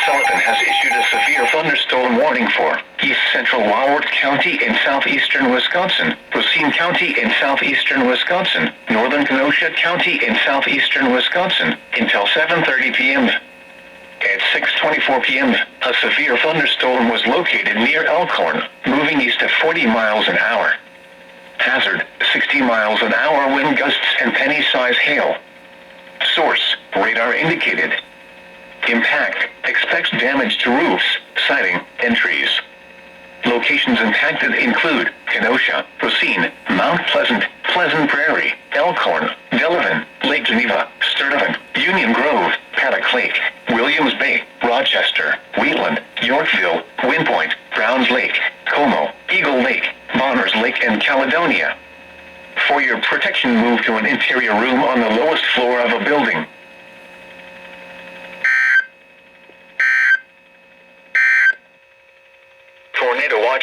Sullivan has issued a severe thunderstorm warning for East Central Wildwood County in southeastern Wisconsin, Racine County in southeastern Wisconsin, Northern Kenosha County in southeastern Wisconsin, until 7:30 p.m. At 6:24 p.m., a severe thunderstorm was located near Elkhorn, moving east at 40 miles an hour. Hazard, 60 miles an hour wind gusts and penny-size hail. Source, radar indicated. Impact, expects damage to roofs, siding, and trees. Locations impacted include Kenosha, Racine, Mount Pleasant, Pleasant Prairie, Elkhorn, Delavan, Lake Geneva, Sturtevant, Union Grove, Paddock Lake, Williams Bay, Rochester, Wheatland, Yorkville, Windpoint, Browns Lake, Como, Eagle Lake, Bonners Lake, and Caledonia. For your protection, move to an interior room on the lowest floor of a building. Tornado watch